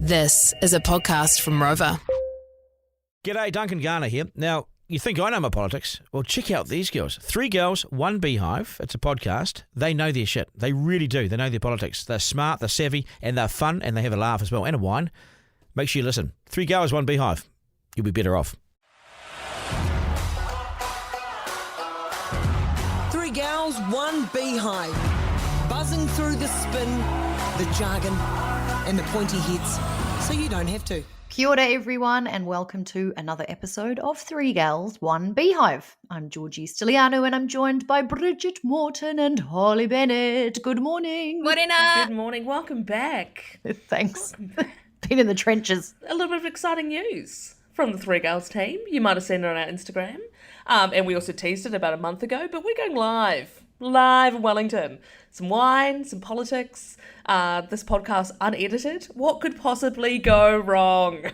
This is a podcast from Rover. G'day, Duncan Garner here. Now, you think I know my politics? Well, check out these girls. 3 girls, 1 Beehive. It's a podcast. They know their shit. They really do. They know their politics. They're smart, they're savvy, and they're fun, and they have a laugh as well, and a wine. Make sure you listen. 3 girls, 1 Beehive. You'll be better off. 3 gals, 1 beehive. Buzzing through the spin, the jargon, and the pointy heads, so you don't have to. Kia ora everyone, and welcome to another episode of 3 Gals, 1 Beehive. I'm Georgie Stiliano, and I'm joined by Brigitte Morton and Holly Bennett. Good morning. Morena. Good morning. Welcome back. Thanks. Been in the trenches. A little bit of exciting news from the 3 Gals team. You might have seen it on our Instagram. And we also teased it about a month ago, but we're going live in Wellington. Some wine, some politics, this podcast unedited. What could possibly go wrong?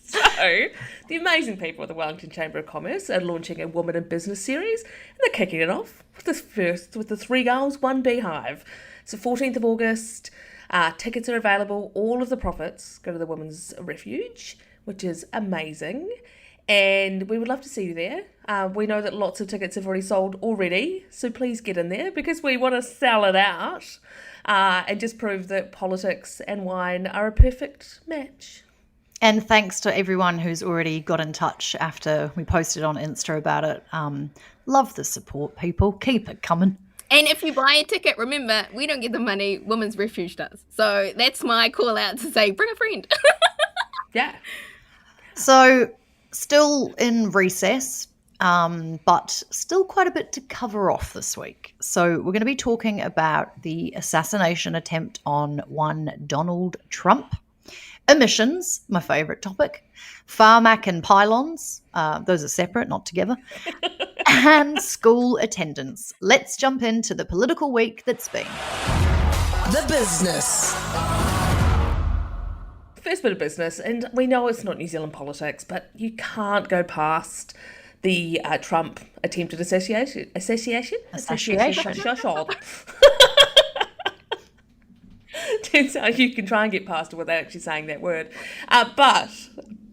So, the amazing people at the Wellington Chamber of Commerce are launching a Women in Business series, and they're kicking it off with the 3 Girls, 1 Beehive. So 14th of August, tickets are available. All of the profits go to the Women's Refuge, which is amazing. And we would love to see you there. We know that lots of tickets have already sold already, so please get in there because we want to sell it out and just prove that politics and wine are a perfect match. And thanks to everyone who's already got in touch after we posted on Insta about it. Love the support, people. Keep it coming. And if you buy a ticket, remember, we don't get the money, Women's Refuge does. So that's my call out to say, bring a friend. Yeah. So, still in recess, but still quite a bit to cover off this week. So we're going to be talking about the assassination attempt on one Donald Trump, emissions, my favourite topic, Pharmac and Pylons, those are separate, not together, and school attendance. Let's jump into the political week that's been. The business. First bit of business, and we know it's not New Zealand politics, but you can't go past the Trump attempted assassination. Turns out you can try and get past it without actually saying that word. But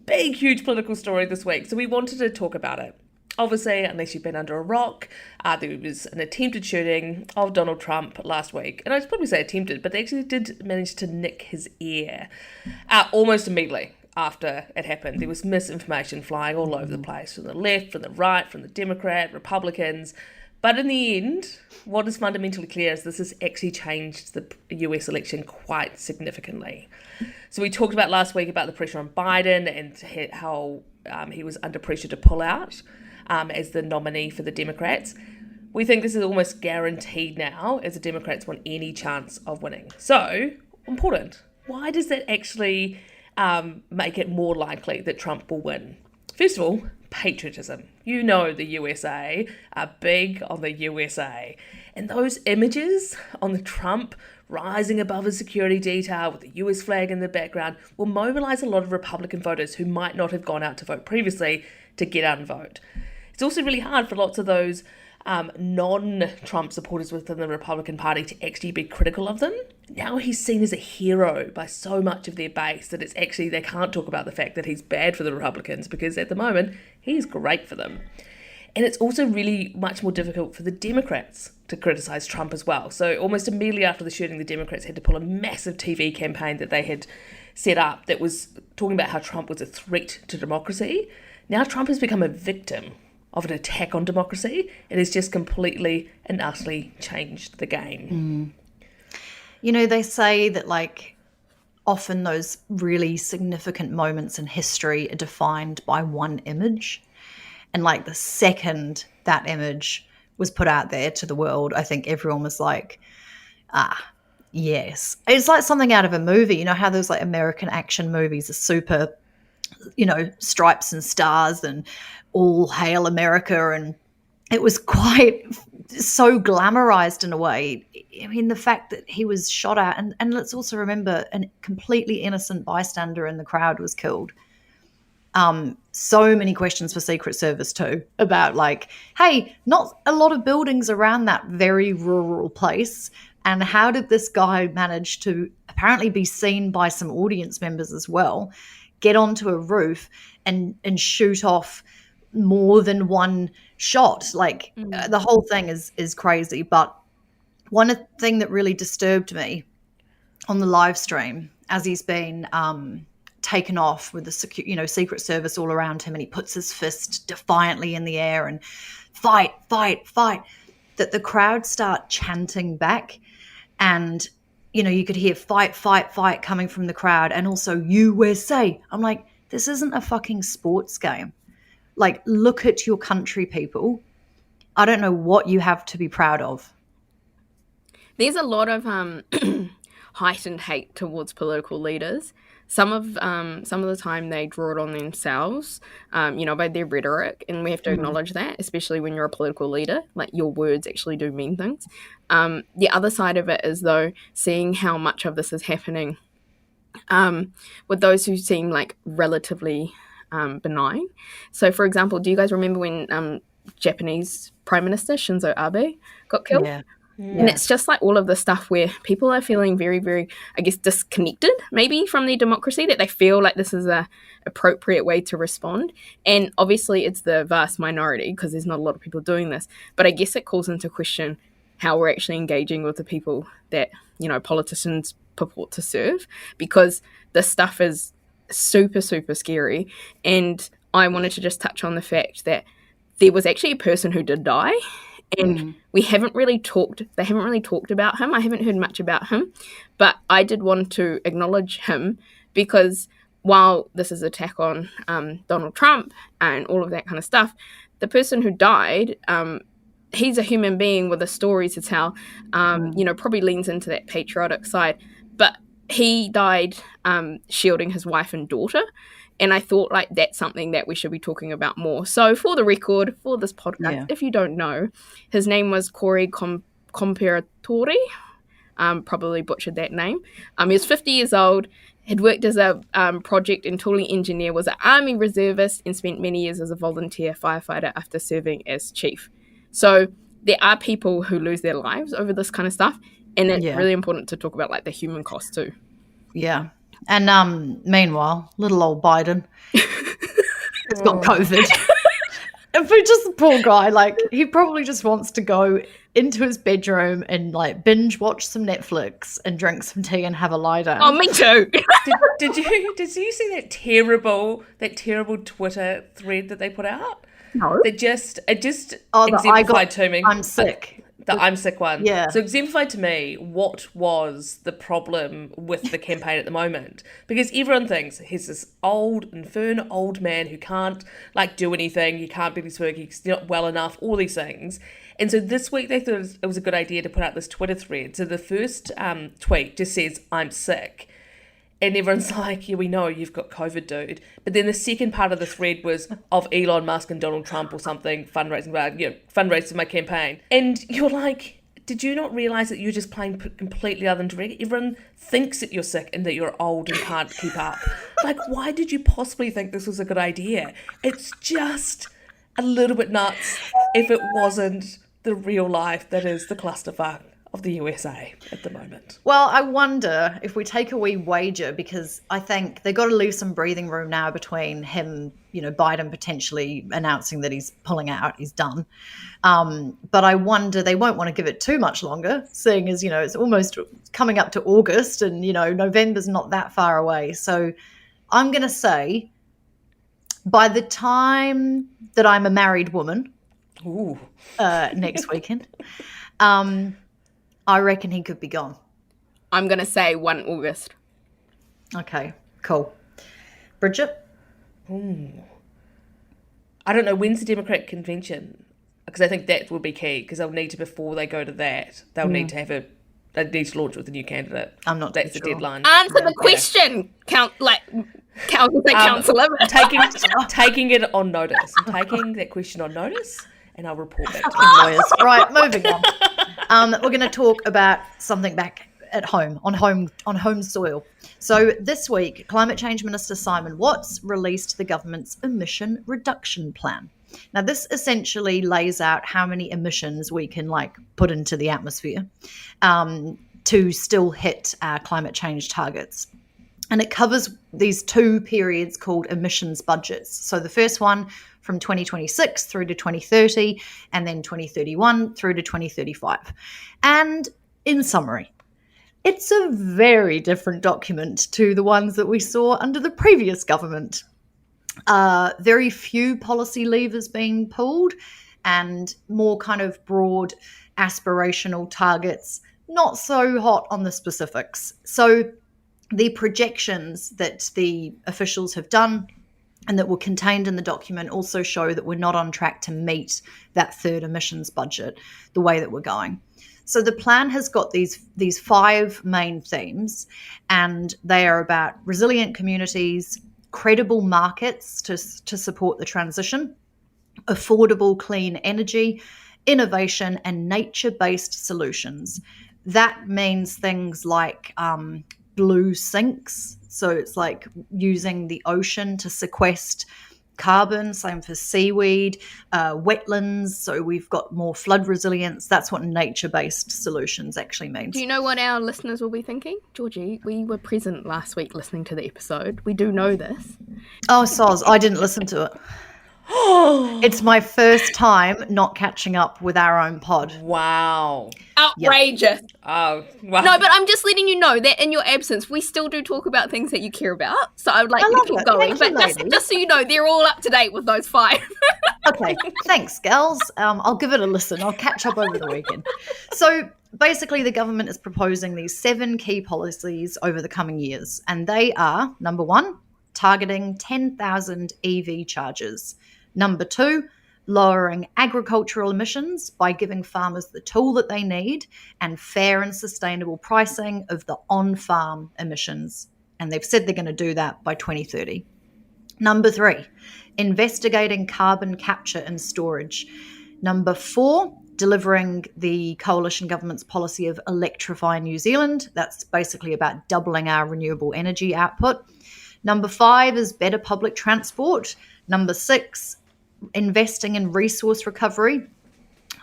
big, huge political story this week, so we wanted to talk about it. Obviously, unless you've been under a rock, there was an attempted shooting of Donald Trump last week. And I'd probably say attempted, but they actually did manage to nick his ear almost immediately after it happened. There was misinformation flying all over the place, from the left, from the right, from the Democrat, Republicans. But in the end, what is fundamentally clear is this has actually changed the US election quite significantly. So we talked about last week about the pressure on Biden and how he was under pressure to pull out as the nominee for the Democrats. We think this is almost guaranteed now as the Democrats want any chance of winning. So, important. Why does that actually make it more likely that Trump will win? First of all, patriotism. You know the USA are big on the USA. And those images on the Trump rising above a security detail with the US flag in the background will mobilise a lot of Republican voters who might not have gone out to vote previously to get out and vote. It's also really hard for lots of those non-Trump supporters within the Republican Party to actually be critical of them. Now he's seen as a hero by so much of their base that it's actually, they can't talk about the fact that he's bad for the Republicans because at the moment, he's great for them. And it's also really much more difficult for the Democrats to criticise Trump as well. So almost immediately after the shooting, the Democrats had to pull a massive TV campaign that they had set up that was talking about how Trump was a threat to democracy. Now Trump has become a victim of an attack on democracy. It has just completely and utterly changed the game. You know, they say that, like, often those really significant moments in history are defined by one image. And, like, the second that image was put out there to the world, I think everyone was like, yes. It's like something out of a movie. You know how those, like, American action movies are super, you know, stripes and stars and all hail America, and it was quite so glamorized in a way. I mean, the fact that he was shot at, and let's also remember a completely innocent bystander in the crowd was killed. So many questions for Secret Service too about, like, hey, not a lot of buildings around that very rural place. And how did this guy manage to apparently be seen by some audience members as well, get onto a roof and shoot off more than one shot? Like the whole thing is crazy. But one thing that really disturbed me on the live stream, as he's been taken off with the Secret Service all around him, and he puts his fist defiantly in the air and fight, fight, fight, that the crowd start chanting back. And, you could hear fight, fight, fight coming from the crowd, and also USA. I'm like, this isn't a fucking sports game. Like, look at your country, people. I don't know what you have to be proud of. There's a lot of heightened hate towards political leaders. Some of the time they draw it on themselves, by their rhetoric, and we have to acknowledge that, especially when you're a political leader. Like, your words actually do mean things. The other side of it is, though, seeing how much of this is happening with those who seem like relatively benign. So, for example, do you guys remember when Japanese Prime Minister Shinzo Abe got killed? Yeah. And it's just like all of the stuff where people are feeling very, very, I guess, disconnected maybe from their democracy, that they feel like this is a appropriate way to respond. And obviously it's the vast minority, because there's not a lot of people doing this. But I guess it calls into question how we're actually engaging with the people that, politicians purport to serve, because this stuff is super, super scary. And I wanted to just touch on the fact that there was actually a person who did die. And they haven't really talked about him. I haven't heard much about him, but I did want to acknowledge him, because while this is an attack on Donald Trump and all of that kind of stuff, the person who died, he's a human being with a story to tell, probably leans into that patriotic side, but he died shielding his wife and daughter. And I thought, like, that's something that we should be talking about more. So for the record, for this podcast, if you don't know, his name was Corey Comperatori. Probably butchered that name. He was 50 years old, had worked as a project and tooling engineer, was an Army reservist, and spent many years as a volunteer firefighter after serving as chief. So there are people who lose their lives over this kind of stuff. And it's really important to talk about, like, the human cost too. Yeah. And meanwhile, little old Biden has got COVID. And for just the poor guy, like, he probably just wants to go into his bedroom and, like, binge watch some Netflix and drink some tea and have a lie down. Oh, me too. Did you see that terrible Twitter thread that they put out? No. It just exemplified to me. I'm sick. The I'm sick one. Yeah. So exemplified to me what was the problem with the campaign at the moment. Because everyone thinks he's this infernal old man who can't, like, do anything. He can't barely speak. He's not well enough. All these things. And so this week they thought it was a good idea to put out this Twitter thread. So the first tweet just says, "I'm sick." And everyone's like, yeah, we know you've got COVID, dude. But then the second part of the thread was of Elon Musk and Donald Trump or something, fundraising for my campaign. And you're like, did you not realise that you're just playing completely other than direct? Everyone thinks that you're sick and that you're old and can't keep up. Like, why did you possibly think this was a good idea? It's just a little bit nuts if it wasn't the real life that is the clusterfuck of the USA at the moment. Well, I wonder if we take a wee wager, because I think they've got to leave some breathing room now between him, Biden potentially announcing that he's pulling out, he's done. But I wonder they won't want to give it too much longer, seeing as, it's almost coming up to August and, November's not that far away. So I'm going to say by the time that I'm a married woman next weekend, I reckon he could be gone. I'm going to say 1 August. Okay, cool. Brigitte? I don't know. When's the Democratic convention? Because I think that will be key, because they'll need to, before they go to that, they'll need to have they need to launch with a new candidate. I'm not That's too the sure. deadline. Answer the question, councillor. Taking it on notice. I'm taking that question on notice, and I'll report back to Lawyers. Right, moving on. We're going to talk about something back at home, on home soil. So this week, Climate Change Minister Simon Watts released the government's emission reduction plan. Now, this essentially lays out how many emissions we can put into the atmosphere to still hit our climate change targets. And it covers these 2 periods called emissions budgets. So the first one from 2026 through to 2030, and then 2031 through to 2035. And in summary, it's a very different document to the ones that we saw under the previous government. Very few policy levers being pulled, and more kind of broad aspirational targets, not so hot on the specifics. So the projections that the officials have done and that were contained in the document also show that we're not on track to meet that 3rd emissions budget the way that we're going. So the plan has got these 5 main themes, and they are about resilient communities, credible markets to support the transition, affordable clean energy, innovation, and nature-based solutions. That means things like blue sinks. So it's like using the ocean to sequester carbon, same for seaweed, wetlands. So we've got more flood resilience. That's what nature-based solutions actually means. Do you know what our listeners will be thinking? Georgie, we were present last week listening to the episode. We do know this. Oh, soz, I didn't listen to it. It's my first time not catching up with our own pod. Wow. Outrageous. Yep. Oh, wow. No, but I'm just letting you know that in your absence, we still do talk about things that you care about. So I would like you to keep going. Thank But you, just so you know, they're all up to date with those 5. Okay, thanks, gals. I'll give it a listen. I'll catch up over the weekend. So basically, the government is proposing these 7 key policies over the coming years. And they are, number 1, targeting 10,000 EV chargers. Number 2, lowering agricultural emissions by giving farmers the tool that they need and fair and sustainable pricing of the on-farm emissions. And they've said they're going to do that by 2030. Number 3, investigating carbon capture and storage. Number 4, delivering the coalition government's policy of Electrify New Zealand. That's basically about doubling our renewable energy output. Number 5 is better public transport. Number 6, investing in resource recovery.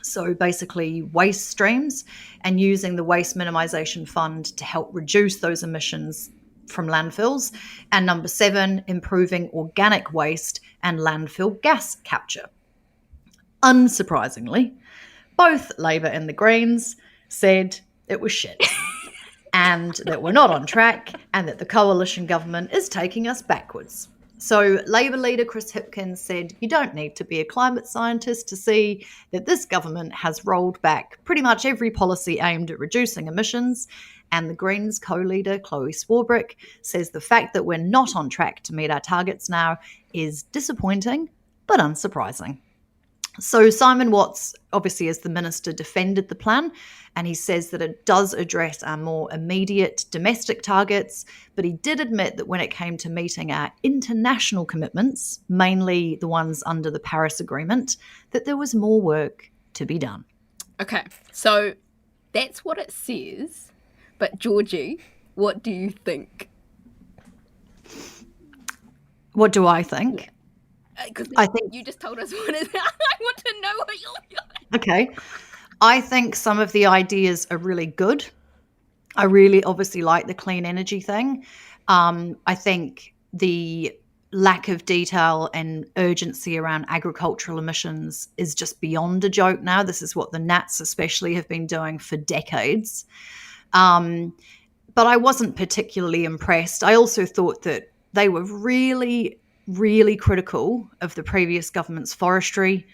So basically waste streams, and using the Waste Minimisation Fund to help reduce those emissions from landfills. And number 7, improving organic waste and landfill gas capture. Unsurprisingly, both Labor and the Greens said it was shit and that we're not on track and that the coalition government is taking us backwards. So Labor leader Chris Hipkins said, you don't need to be a climate scientist to see that this government has rolled back pretty much every policy aimed at reducing emissions. And the Greens co-leader Chloe Swarbrick says the fact that we're not on track to meet our targets now is disappointing, but unsurprising. So Simon Watts, obviously as the minister, defended the plan, and he says that it does address our more immediate domestic targets, but he did admit that when it came to meeting our international commitments, mainly the ones under the Paris Agreement, that there was more work to be done. Okay, so that's what it says. But Georgie, what do you think? What do I think? Yeah. I think you just told us what it is. I want to know what you're... Okay. I think some of the ideas are really good. I really obviously like the clean energy thing. I think the lack of detail and urgency around agricultural emissions is just beyond a joke now. This is what the Nats especially have been doing for decades. But I wasn't particularly impressed. I also thought that they were really critical of the previous government's forestry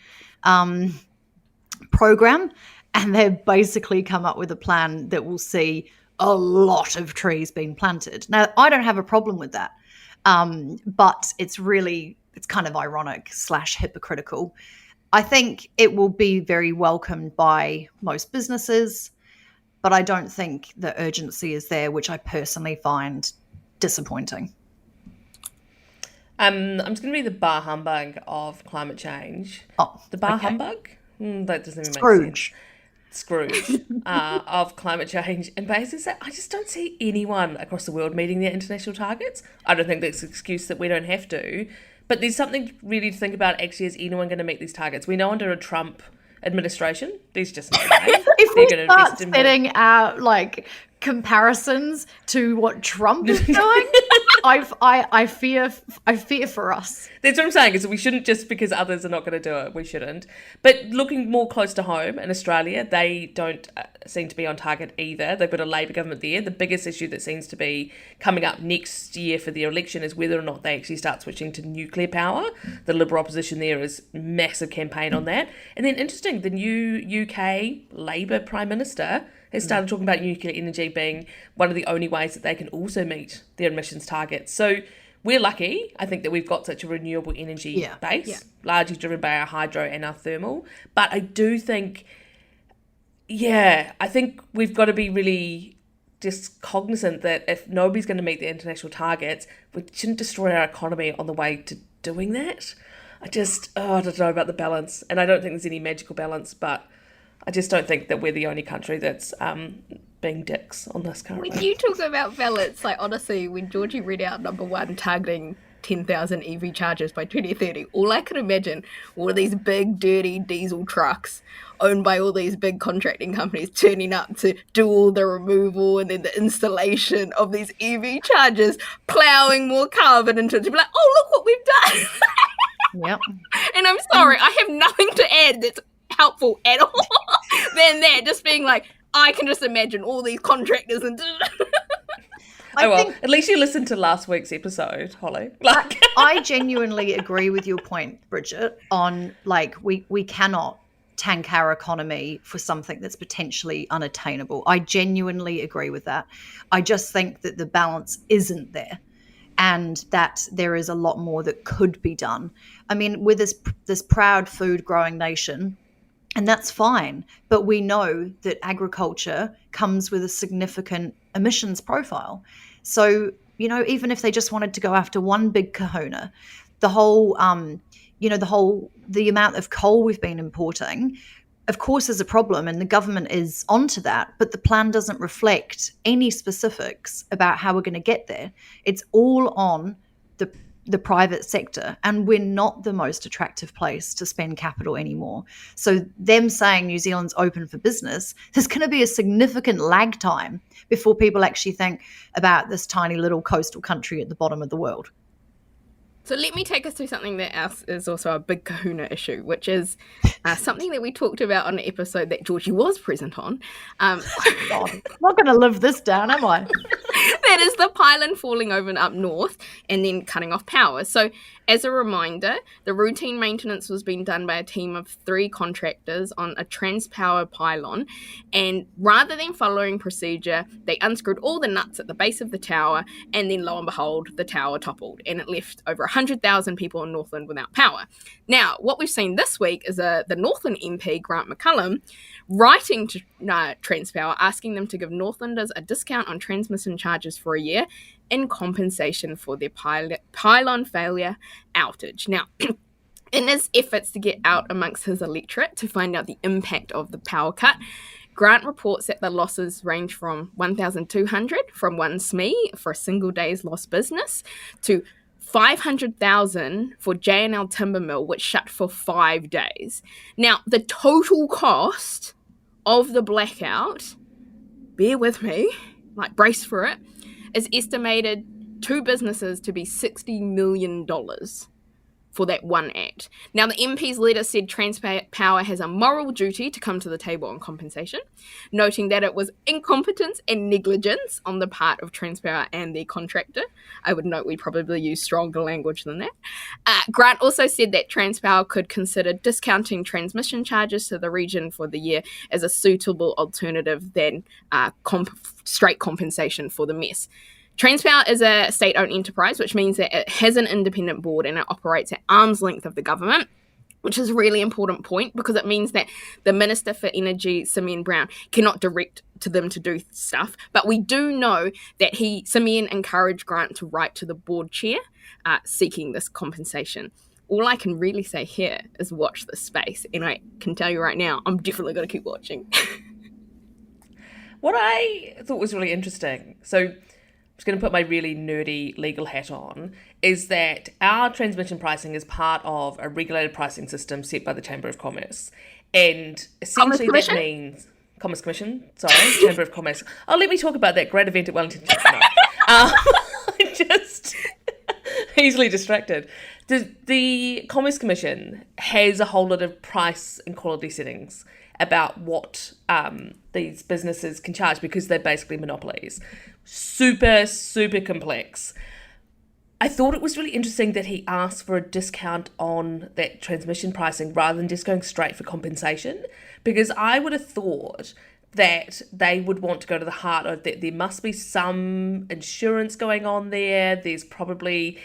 program, and they've basically come up with a plan that will see a lot of trees being planted. Now, I don't have a problem with that, but it's kind of ironic / hypocritical. I think it will be very welcomed by most businesses, but I don't think the urgency is there, which I personally find disappointing. I'm just going to be the bar humbug of climate change. Oh, the bar okay. humbug? That doesn't even Scrooge. make sense. Scrooge of climate change and basically say, I just don't see anyone across the world meeting their international targets. I don't think that's an excuse that we don't have to, but there's something really to think about. Actually, is anyone going to meet these targets? We know under a Trump administration, there's just no way. If we start setting our comparisons to what Trump is doing, I fear for us. That's what I'm saying, is we shouldn't, just because others are not going to do it, we shouldn't. But looking more close to home in Australia, they don't seem to be on target either. They've got a Labor government there. The biggest issue that seems to be coming up next year for the election is whether or not they actually start switching to nuclear power. The Liberal opposition there is massive campaign on that. And then interesting, the new UK Labor Prime Minister has started talking about nuclear energy being one of the only ways that they can also meet their emissions targets. So we're lucky, I think, that we've got such a renewable energy base, largely driven by our hydro and our thermal. But I do think, I think we've got to be really just cognizant that if nobody's going to meet the international targets, we shouldn't destroy our economy on the way to doing that. I don't know about the balance. And I don't think there's any magical balance, but I just don't think that we're the only country that's being dicks on this currently. When you talk about balance, honestly, when Georgie read out number one targeting 10,000 EV chargers by 2030, all I could imagine were these big, dirty diesel trucks owned by all these big contracting companies turning up to do all the removal and then the installation of these EV chargers, ploughing more carbon into it to be like, oh, look what we've done. Yep. And I'm sorry, I have nothing to add that's helpful at all than that, just being like, I can just imagine all these contractors and at least you listened to last week's episode, Holly. I genuinely agree with your point, Brigitte, on we cannot tank our economy for something that's potentially unattainable. I genuinely agree with that. I just think that the balance isn't there, and that there is a lot more that could be done. I mean, we're this proud food growing nation, and that's fine. But we know that agriculture comes with a significant emissions profile. So, even if they just wanted to go after one big kahuna, the amount of coal we've been importing, of course, is a problem, and the government is onto that. But the plan doesn't reflect any specifics about how we're going to get there. It's all on the private sector, and we're not the most attractive place to spend capital anymore. So them saying New Zealand's open for business, there's going to be a significant lag time before people actually think about this tiny little coastal country at the bottom of the world. So let me take us through something that is also a big kahuna issue, which is something that we talked about on an episode that Georgie was present on. God, I'm not going to live this down, am I? That is the pylon falling over and up north and then cutting off power. So as a reminder, the routine maintenance was being done by a team of 3 contractors on a Transpower pylon. And rather than following procedure, they unscrewed all the nuts at the base of the tower, and then lo and behold, the tower toppled and it left over 100,000 people in Northland without power. Now, what we've seen this week is the Northland MP, Grant McCullum, writing to Transpower, asking them to give Northlanders a discount on transmission charges for a year in compensation for their pylon failure outage. Now, in his efforts to get out amongst his electorate to find out the impact of the power cut, Grant reports that the losses range from 1,200 from one SME for a single day's lost business to 500,000 for J&L Timber Mill, which shut for 5 days. Now, the total cost of the blackout, bear with me, brace for it, is estimated to businesses to be $60 million for that one act. Now, the MP's letter said Transpower has a moral duty to come to the table on compensation, noting that it was incompetence and negligence on the part of Transpower and their contractor. I would note we probably use stronger language than that. Grant also said that Transpower could consider discounting transmission charges to the region for the year as a suitable alternative than straight compensation for the mess. Transpower is a state-owned enterprise, which means that it has an independent board and it operates at arm's length of the government, which is a really important point because it means that the Minister for Energy, Simeon Brown, cannot direct to them to do stuff. But we do know that Simeon encouraged Grant to write to the board chair seeking this compensation. All I can really say here is watch this space, and I can tell you right now, I'm definitely going to keep watching. What I thought was really interesting, so I'm just going to put my really nerdy legal hat on, is that our transmission pricing is part of a regulated pricing system set by the Chamber of Commerce. And essentially that means... Commerce Commission, sorry, Chamber of Commerce. Oh, let me talk about that great event at Wellington. I'm just easily distracted. The Commerce Commission has a whole lot of price and quality settings about what these businesses can charge because they're basically monopolies. Super, super complex. I thought it was really interesting that he asked for a discount on that transmission pricing rather than just going straight for compensation, because I would have thought that they would want to go to the heart of that there must be some insurance going on there. There's probably,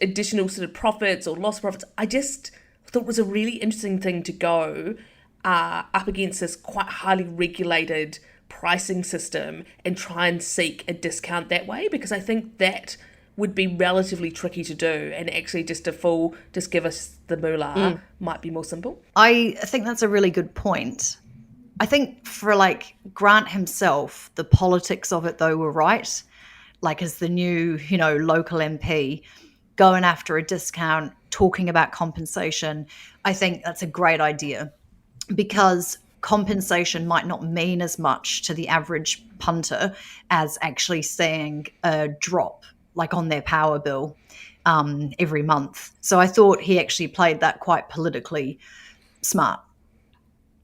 additional sort of profits or lost profits. I just thought it was a really interesting thing to go up against this quite highly regulated pricing system and try and seek a discount that way, because I think that would be relatively tricky to do, and actually just give us the moolah might be more simple. I think that's a really good point. I think for Grant himself, the politics of it though were right. As the new, local MP, going after a discount, talking about compensation, I think that's a great idea, because compensation might not mean as much to the average punter as actually seeing a drop on their power bill every month. So I thought he actually played that quite politically smart.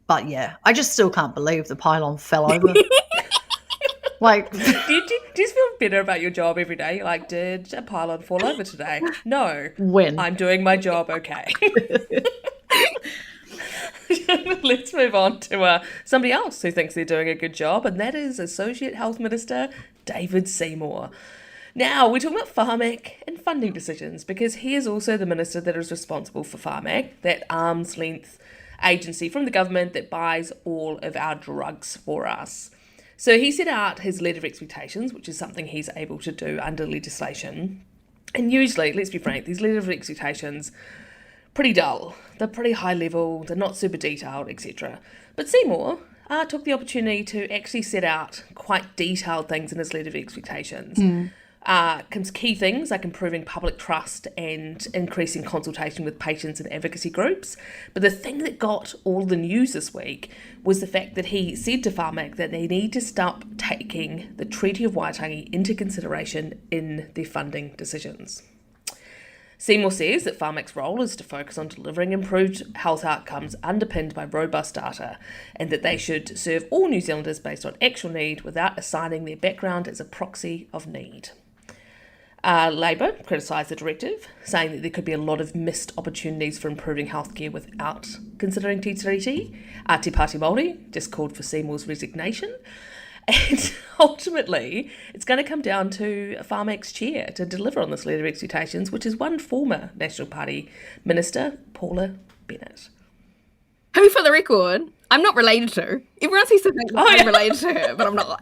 But yeah, I just still can't believe the pylon fell over. Do you just feel better about your job every day? You're like, did a pylon fall over today? No. When? I'm doing my job okay. Let's move on to somebody else who thinks they're doing a good job, and that is Associate Health Minister David Seymour. Now, we're talking about Pharmac and funding decisions, because he is also the minister that is responsible for Pharmac, that arm's length agency from the government that buys all of our drugs for us. So he set out his letter of expectations, which is something he's able to do under legislation. And usually, let's be frank, these letter of expectations, pretty dull. They're pretty high level, they're not super detailed, etc. But Seymour took the opportunity to actually set out quite detailed things in his letter of expectations. Comes key things like improving public trust and increasing consultation with patients and advocacy groups. But the thing that got all the news this week was the fact that he said to Pharmac that they need to stop taking the Treaty of Waitangi into consideration in their funding decisions. Seymour says that Pharmac's role is to focus on delivering improved health outcomes underpinned by robust data, and that they should serve all New Zealanders based on actual need without assigning their background as a proxy of need. Labour criticised the directive, saying that there could be a lot of missed opportunities for improving healthcare without considering Te Tiriti. Te Pāti Māori just called for Seymour's resignation. And ultimately, it's going to come down to Pharmac's chair to deliver on this letter of expectations, which is one former National Party minister, Paula Bennett. I mean, for the record, I'm not related to her. Everyone seems to think I'm related to her, but I'm not.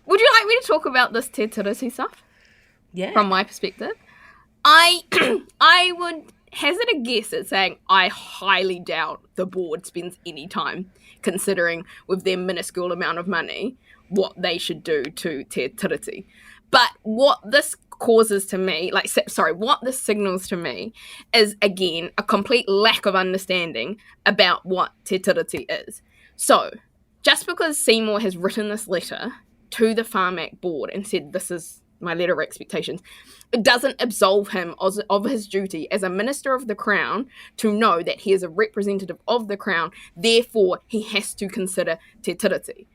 Would you like me to talk about this Te Tiriti stuff? Yeah. From my perspective? I would hazard a guess at saying I highly doubt the board spends any time considering, with their minuscule amount of money, what they should do to Te Tiriti. But what this causes to me, what this signals to me is, again, a complete lack of understanding about what Te Tiriti is. So, just because Seymour has written this letter to the Pharmac board and said this is my letter of expectations, it doesn't absolve him of his duty as a minister of the Crown to know that he is a representative of the Crown, therefore he has to consider Te Tiriti.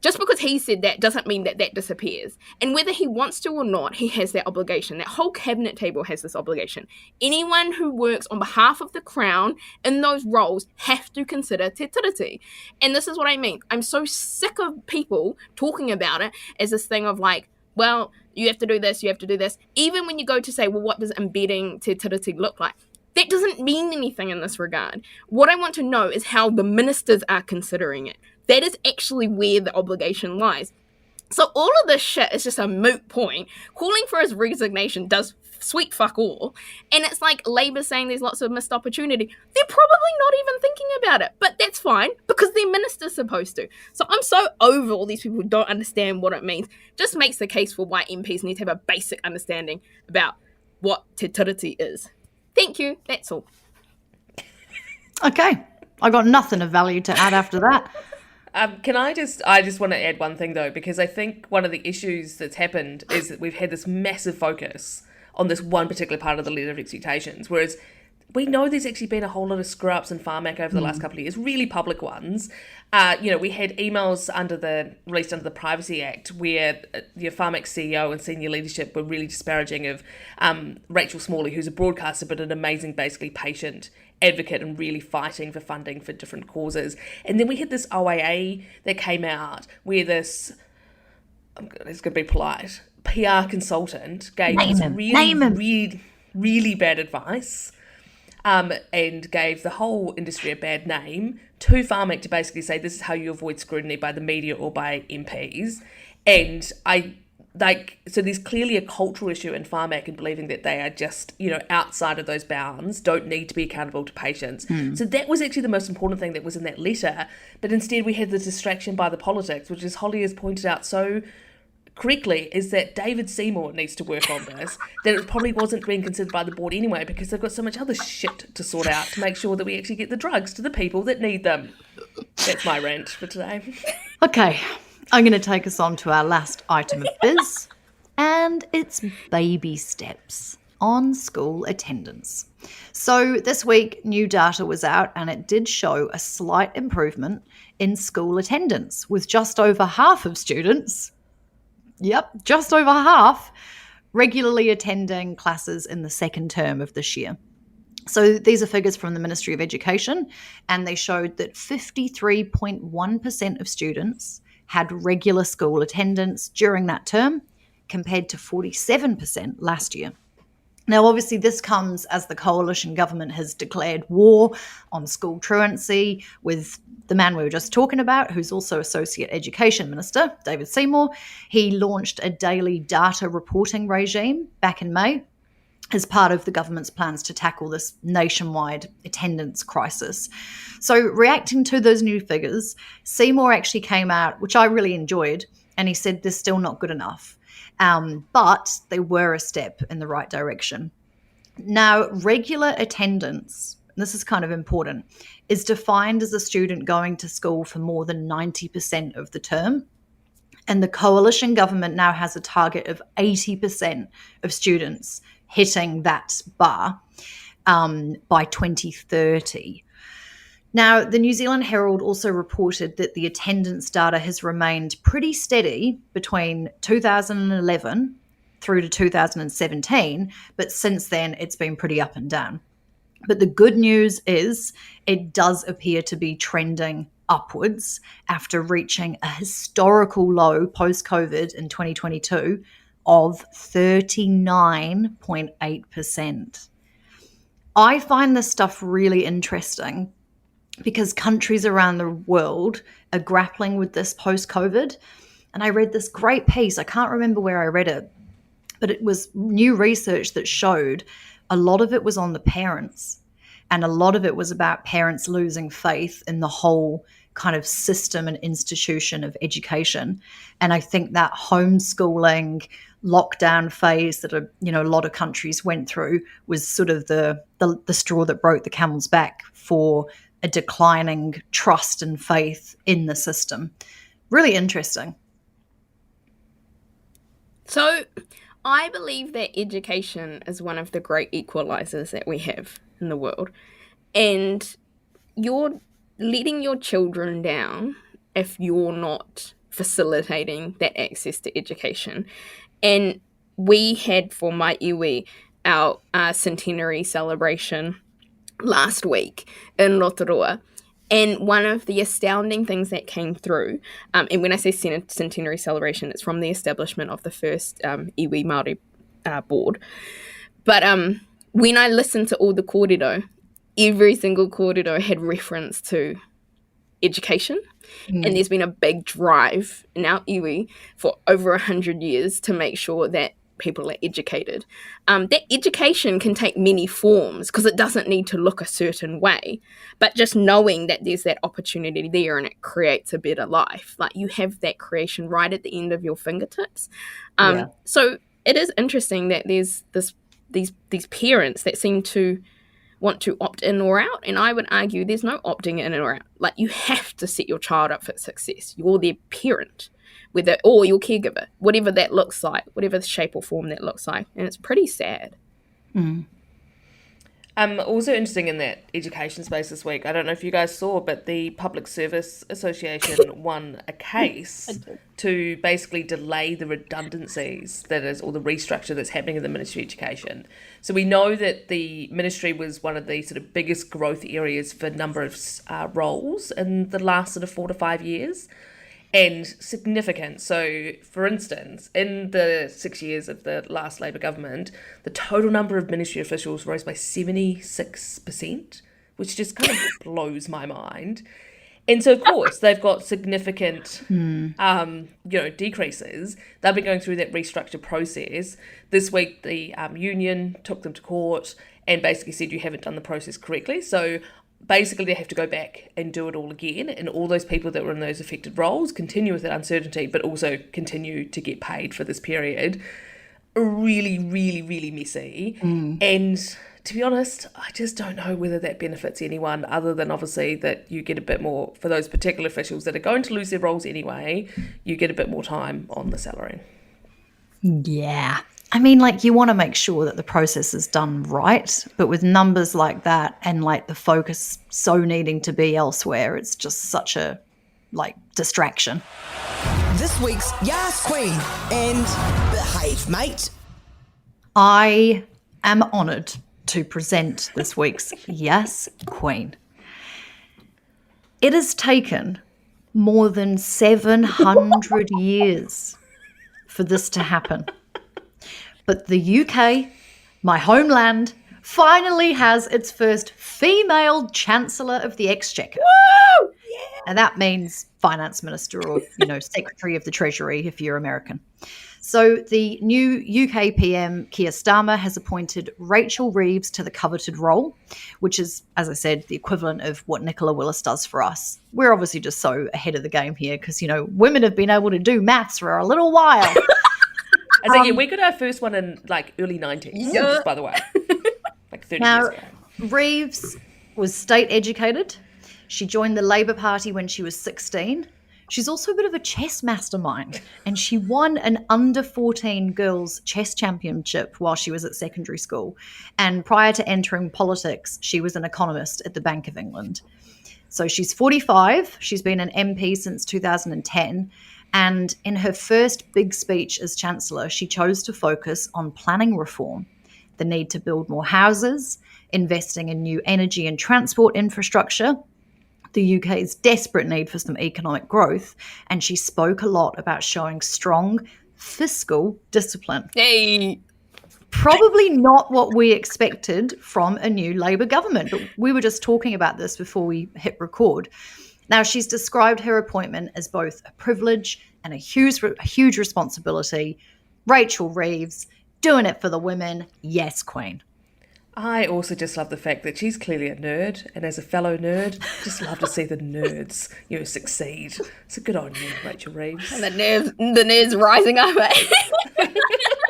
Just because he said that doesn't mean that that disappears. And whether he wants to or not, he has that obligation. That whole cabinet table has this obligation. Anyone who works on behalf of the Crown in those roles have to consider Te Tiriti. And this is what I mean. I'm so sick of people talking about it as this thing of like, well, you have to do this, you have to do this. Even when you go to say, well, what does embedding Te Tiriti look like? That doesn't mean anything in this regard. What I want to know is how the ministers are considering it. That is actually where the obligation lies. So all of this shit is just a moot point. Calling for his resignation does sweet fuck all. And it's like Labour saying there's lots of missed opportunity. They're probably not even thinking about it, but that's fine because their minister's supposed to. So I'm so over all these people who don't understand what it means. Just makes the case for why MPs need to have a basic understanding about what te tiriti is. Thank you. That's all. Okay. I got nothing of value to add after that. I just want to add one thing though, because I think one of the issues that's happened is that we've had this massive focus on this one particular part of the letter of expectations, whereas we know there's actually been a whole lot of screw-ups in Pharmac over the last couple of years, really public ones. We had emails released under the Privacy Act where Pharmac CEO and senior leadership were really disparaging of Rachel Smalley, who's a broadcaster but an amazing, basically, patient advocate and really fighting for funding for different causes. And then we had this OAA that came out where this, it's going to be polite, PR consultant gave this really bad advice and gave the whole industry a bad name to Pharmac to basically say this is how you avoid scrutiny by the media or by MPs. And so there's clearly a cultural issue in Pharmac in believing that they are just, outside of those bounds, don't need to be accountable to patients. So that was actually the most important thing that was in that letter. But instead we had the distraction by the politics, which, as Holly has pointed out so correctly, is that David Seymour needs to work on this, that it probably wasn't being considered by the board anyway because they've got so much other shit to sort out to make sure that we actually get the drugs to the people that need them. That's my rant for today. Okay, I'm going to take us on to our last item of biz, and it's baby steps on school attendance. So this week, new data was out, and it did show a slight improvement in school attendance, with just over half of students, just over half, regularly attending classes in the second term of this year. So these are figures from the Ministry of Education, and they showed that 53.1% of students had regular school attendance during that term, compared to 47% last year. Now, obviously, this comes as the coalition government has declared war on school truancy, with the man we were just talking about, who's also Associate Education Minister, David Seymour. He launched a daily data reporting regime back in May as part of the government's plans to tackle this nationwide attendance crisis. So reacting to those new figures, Seymour actually came out, which I really enjoyed, and he said they're still not good enough. But they were a step in the right direction. Now, regular attendance, this is kind of important, is defined as a student going to school for more than 90% of the term. And the coalition government now has a target of 80% of students hitting that bar by 2030. Now, the New Zealand Herald also reported that the attendance data has remained pretty steady between 2011 through to 2017, but since then it's been pretty up and down. But the good news is it does appear to be trending upwards after reaching a historical low post-COVID in 2022 of 39.8%. I find this stuff really interesting because countries around the world are grappling with this post-COVID. And I read this great piece, I can't remember where I read it, but it was new research that showed a lot of it was on the parents, and a lot of it was about parents losing faith in the whole kind of system and institution of education. And I think that homeschooling lockdown phase that a lot of countries went through was sort of the straw that broke the camel's back for a declining trust and faith in the system. Really interesting. So I believe that education is one of the great equalizers that we have in the world. And you're letting your children down if you're not facilitating that access to education. And we had for my iwi our centenary celebration last week in Rotorua. And one of the astounding things that came through, and when I say centenary celebration, it's from the establishment of the first iwi Māori board. But when I listened to all the kōrero, every single kōrero had reference to education. And there's been a big drive in our iwi for over 100 years to make sure that people are educated. That education can take many forms because it doesn't need to look a certain way, but just knowing that there's that opportunity there and it creates a better life. Like, you have that creation right at the end of your fingertips. So it is interesting that there's these parents that seem to want to opt in or out, and I would argue there's no opting in or out. Like, you have to set your child up for success. You're their parent, or your caregiver, whatever that looks like, whatever the shape or form that looks like, and it's pretty sad. Also interesting in that education space this week, I don't know if you guys saw, but the Public Service Association won a case to basically delay the redundancies or the restructure that's happening in the Ministry of Education. So we know that the ministry was one of the sort of biggest growth areas for a number of roles in the last sort of 4 to 5 years. And significant. So, for instance, in the 6 years of the last Labour government, the total number of ministry officials rose by 76%, which just kind of blows my mind. And so, of course, they've got significant, decreases. They've been going through that restructure process. This week, the union took them to court and basically said you haven't done the process correctly. So basically, they have to go back and do it all again, and all those people that were in those affected roles continue with that uncertainty, but also continue to get paid for this period. Really, really, really messy. And to be honest, I just don't know whether that benefits anyone, other than obviously that you get a bit more, for those particular officials that are going to lose their roles anyway, you get a bit more time on the salary. Yeah. I mean, like, you want to make sure that the process is done right, but with numbers like that and like the focus so needing to be elsewhere, it's just such a distraction. This week's Yass Queen and Beehave Mate. I am honoured to present this week's Yass Queen. It has taken more than 700 years for this to happen. But the UK, my homeland, finally has its first female Chancellor of the Exchequer. Woo! Yeah. And that means Finance Minister or, Secretary of the Treasury if you're American. So the new UK PM, Keir Starmer, has appointed Rachel Reeves to the coveted role, which is, as I said, the equivalent of what Nicola Willis does for us. We're obviously just so ahead of the game here because, women have been able to do maths for a little while. We got our first one in early 90s, by the way, 30 years ago. Reeves was state educated. She joined the Labour Party when she was 16. She's also a bit of a chess mastermind, and she won an under-14 girls chess championship while she was at secondary school. And prior to entering politics, she was an economist at the Bank of England. So she's 45. She's been an MP since 2010. And in her first big speech as Chancellor, she chose to focus on planning reform, the need to build more houses, investing in new energy and transport infrastructure, the UK's desperate need for some economic growth, and she spoke a lot about showing strong fiscal discipline. Hey! Probably not what we expected from a new Labour government, but we were just talking about this before we hit record. Now, she's described her appointment as both a privilege and a huge responsibility. Rachel Reeves, doing it for the women. Yes, Queen. I also just love the fact that she's clearly a nerd, and as a fellow nerd, just love to see the nerds, succeed. So good on you, Rachel Reeves. And the nerds rising up.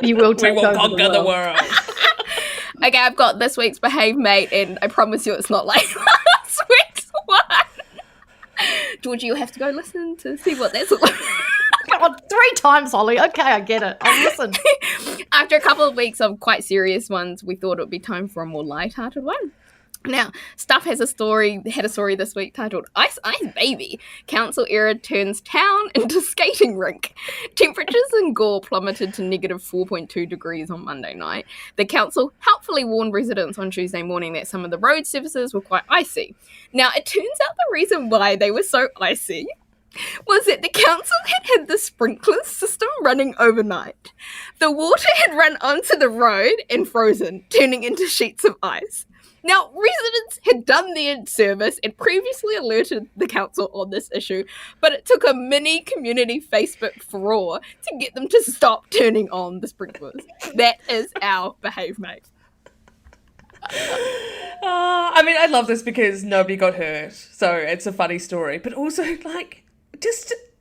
We will conquer the world. Okay, I've got this week's Beehave Mate, and I promise you it's not like last week's one. Georgie, you'll have to go listen to see what that's all like. God, 3 times, Holly. Okay, I get it. I'll listen. After a couple of weeks of quite serious ones, we thought it would be time for a more lighthearted one. Now, Stuff had a story this week titled Ice Ice Baby. Council era turns town into skating rink. Temperatures in Gore plummeted to negative 4.2 degrees on Monday night. The council helpfully warned residents on Tuesday morning that some of the road surfaces were quite icy. Now, it turns out the reason why they were so icy was that the council had the sprinkler system running overnight. The water had run onto the road and frozen, turning into sheets of ice. Now, residents had done their service and previously alerted the council on this issue, but it took a mini community Facebook furore to get them to stop turning on the sprinklers. That is our Beehave Mate. I mean, I love this because nobody got hurt, so it's a funny story. But also, like,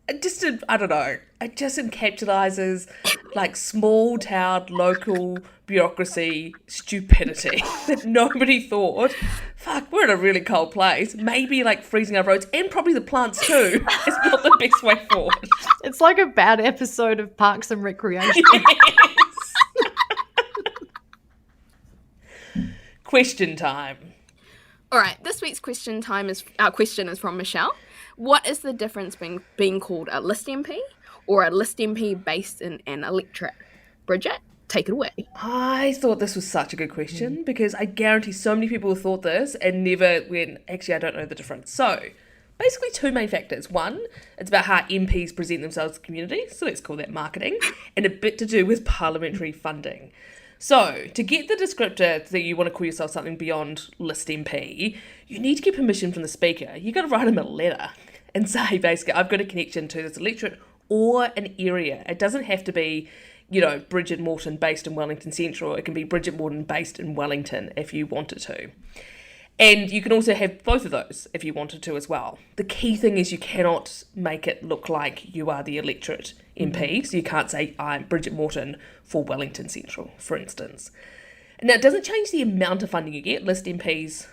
I don't know, it just encapsulates like small town local bureaucracy stupidity that nobody thought, fuck, we're in a really cold place. Maybe like freezing our roads and probably the plants too is not the best way forward. It's like a bad episode of Parks and Recreation. Question time. All right, this week's question is from Michelle. What is the difference being called a List MP or a List MP based in an electorate? Brigitte, take it away. I thought this was such a good question because I guarantee so many people thought this and never went, actually, I don't know the difference. So, basically two main factors. One, it's about how MPs present themselves to the community, so let's call that marketing, and a bit to do with parliamentary funding. So, to get the descriptor that you want to call yourself something beyond List MP, you need to get permission from the Speaker. You got to write him a letter and say, basically, I've got a connection to this electorate or an area. It doesn't have to be, Brigitte Morton based in Wellington Central. It can be Brigitte Morton based in Wellington if you wanted to. And you can also have both of those if you wanted to as well. The key thing is you cannot make it look like you are the electorate MP. So you can't say, I'm Brigitte Morton for Wellington Central, for instance. Now, it doesn't change the amount of funding you get. List MPs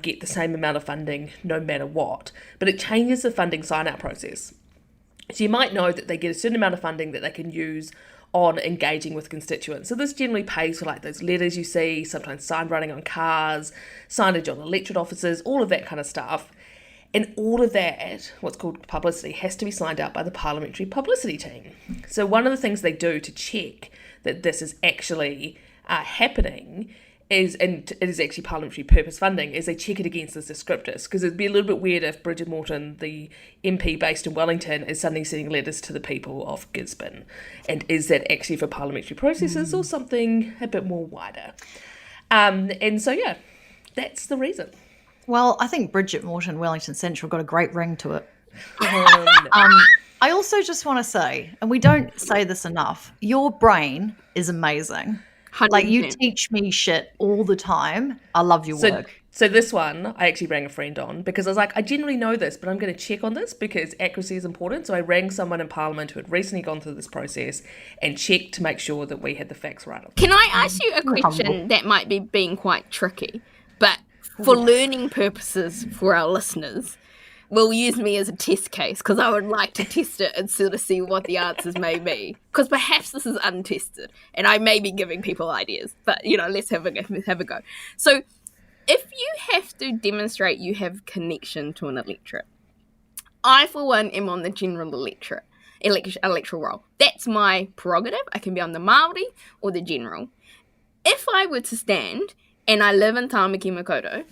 get the same amount of funding no matter what. But it changes the funding sign-out process. So you might know that they get a certain amount of funding that they can use on engaging with constituents. So this generally pays for like those letters you see, sometimes sign writing on cars, signage on electorate offices, all of that kind of stuff. And all of that, what's called publicity, has to be signed out by the parliamentary publicity team. So one of the things they do to check that this is actually happening is, and it is actually parliamentary purpose funding, is they check it against the descriptors. Because it'd be a little bit weird if Brigitte Morton, the MP based in Wellington, is suddenly sending letters to the people of Gisborne. And is that actually for parliamentary processes or something a bit more wider? And so, yeah, that's the reason. Well, I think Brigitte Morton, Wellington Central got a great ring to it. I also just want to say, and we don't say this enough, your brain is amazing. 100%. Like, you teach me shit all the time. I love your work. So this one, I actually rang a friend on because I was like, I generally know this, but I'm going to check on this because accuracy is important. So I rang someone in Parliament who had recently gone through this process and checked to make sure that we had the facts right. Can I ask you a question that might be being quite tricky, but for learning purposes for our listeners, will use me as a test case because I would like to test it and sort of see what the answers may be. Because perhaps this is untested and I may be giving people ideas, but, let's have a go. So if you have to demonstrate you have connection to an electorate, I, for one, am on the general electoral roll. That's my prerogative. I can be on the Māori or the general. If I were to stand and I live in Tāmaki Makaurau,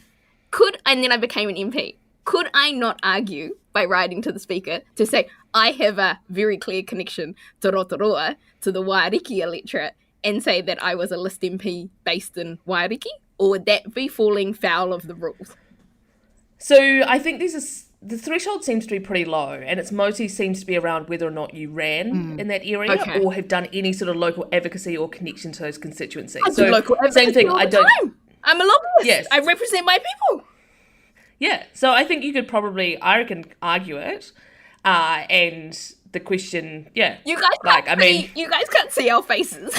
and then I became an MP, could I not argue by writing to the Speaker to say, I have a very clear connection to Rotorua, to the Waiariki electorate, and say that I was a List MP based in Waiariki? Or would that be falling foul of the rules? So I think the threshold seems to be pretty low, and it's mostly seems to be around whether or not you ran in that area or have done any sort of local advocacy or connection to those constituencies. I do local advocacy same thing. all the time. I'm a lobbyist. Yes. I represent my people. Yeah, so I think you could probably, I reckon, argue it, and the question, yeah. You guys can't see our faces.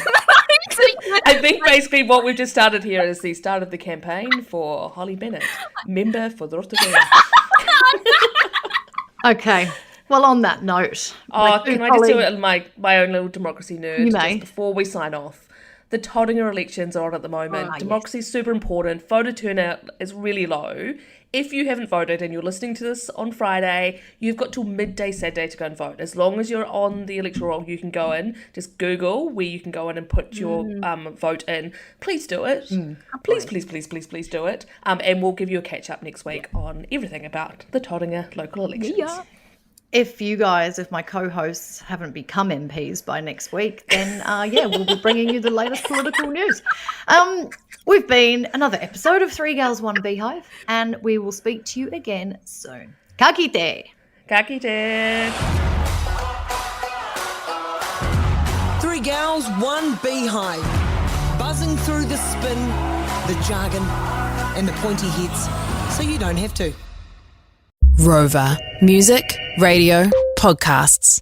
I think basically what we've just started here is the start of the campaign for Holly Bennett, member for the Rotorua. Okay. Well, on that note. Can I just do it in my own little democracy nerd You may. just before we sign off? The Tauranga elections are on at the moment. Democracy is super important. Voter turnout is really low. If you haven't voted and you're listening to this on Friday, you've got till midday Saturday to go and vote. As long as you're on the electoral roll, you can go in. Just Google where you can go in and put your vote in. Please do it. Please do it. And we'll give you a catch up next week on everything about the Tauranga local elections. Yeah. if my co-hosts haven't become MPs by next week, then we'll be bringing you the latest political news. We've been another episode of 3 Gals, 1 Beehive, and we will speak to you again soon. Ka kite. Ka kite. 3 Gals, 1 Beehive. Buzzing through the spin, the jargon, and the pointy heads, so you don't have to. Rover. Music, radio, podcasts.